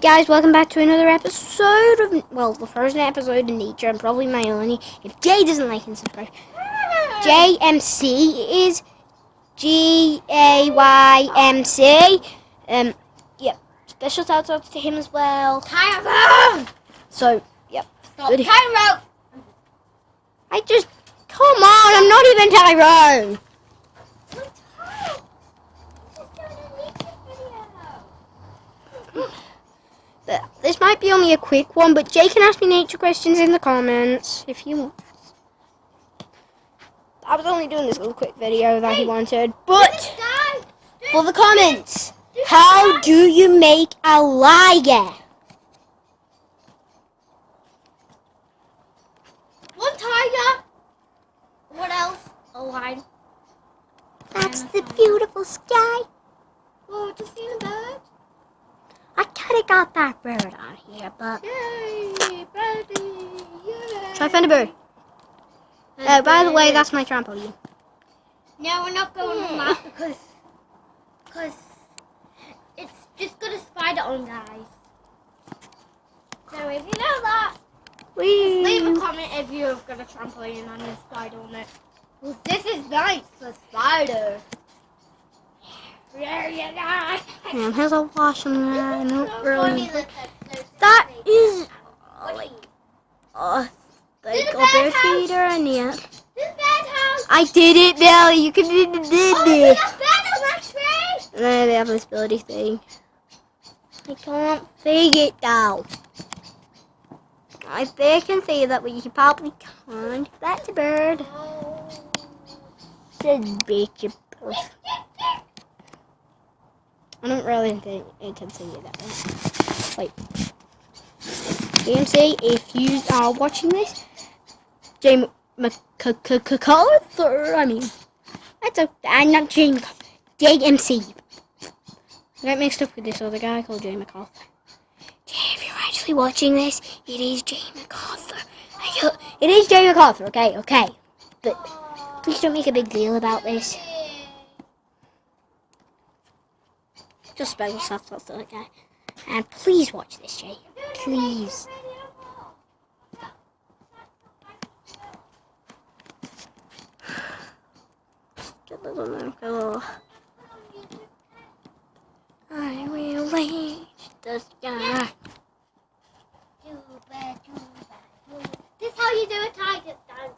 Guys, welcome back to another episode of, well, the first episode of Nature, and probably my only, if Jay doesn't like and subscribe. JMC is GAYMC. Yep. Special shout outs to him as well. Tyrone! So, yep. Stop, Tyrone! Come on, I'm not even Tyrone. But this might be only a quick one, but Jay can ask me nature questions in the comments if you want. I was only doing this little quick video that he wanted, but for the comments, how do you make a liger? One tiger. What else? A lion. That's the beautiful sky. Oh, just seen a bird. I could have got that bird out here, but Yay, birdie! Yay! try find a bird. Oh, by the way, that's my trampoline. No, we're not going on that because it's just got a spider on, guys. So if you know that, Whee! leave a comment if you've got a trampoline and a spider on it. Well, this is nice, the spider. Yeah, Man, there's a wash on there. I don't so really. funny, That is like There's a a bear bad house. feeder in here. This bad house. I did it, Billy. You can do Oh, it. that's bad on that tree. No, they have this ability thing. I can't see it though. I think I can see that, but you probably can't. That's a bird. Oh. Says bitch. I don't really think it can see it that way. Wait. DMC, if you are watching this, Jamie MacArthur, I mean, that's I'm not Jamie MacArthur. JMC. I got mixed up with this other guy called Jamie MacArthur. Jay, if you're actually watching this, it is Jamie MacArthur. It is Jamie MacArthur, okay. But please don't make a big deal about this. Just special stuff to that guy. And please watch this, Jay. Please. Get this on there. Go. I will reach the sky. This is how you do a tiger dance.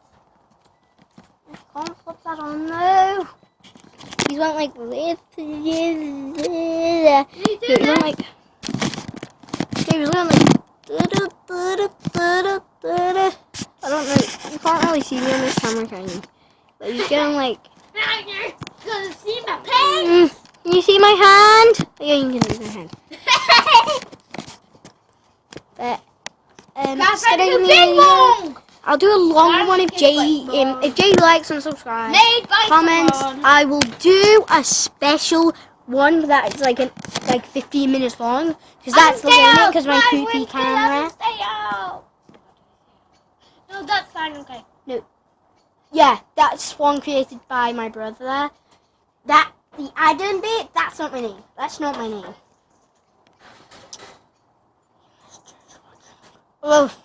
I can't flip that on though. He's went like this. You do He went like. He was going like. I don't know. You can't really see me on this camera, can you? But he's going like. Gonna see my pants. Can you see my hand? Yeah, you can see my hand. But That's instead like of a big me, one. I'll do a long That's one a if big Jay one. if Jay likes and subscribes. Made by Comments. someone. I will do a special one that's like 15 minutes long because that's the limit because my creepy camera. Stay out. No, that's fine. Okay. Yeah, that's one created by my brother. The Adam bit, that's not my name. That's not my name. Oh.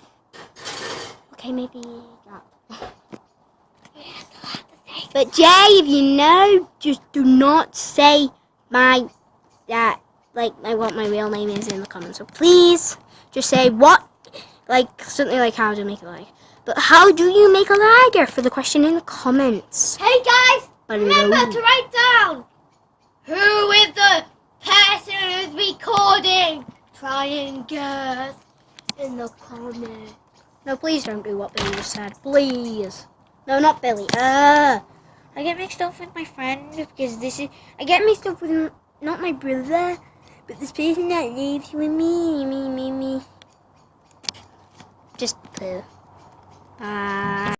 Okay, maybe not. But Jay, if you know, just do not say what my real name is in the comments. So please, just say what, something like how to make a liger. But how do you make a liger for the question in the comments. Hey guys, remember Below. to write down who is the person who's recording. Try and guess in the comments. No, please don't do what Billy just said. Please. No, not Billy. I get mixed up with my friend because I get mixed up with not my brother, but this person that lives with me. Just poo. Bye.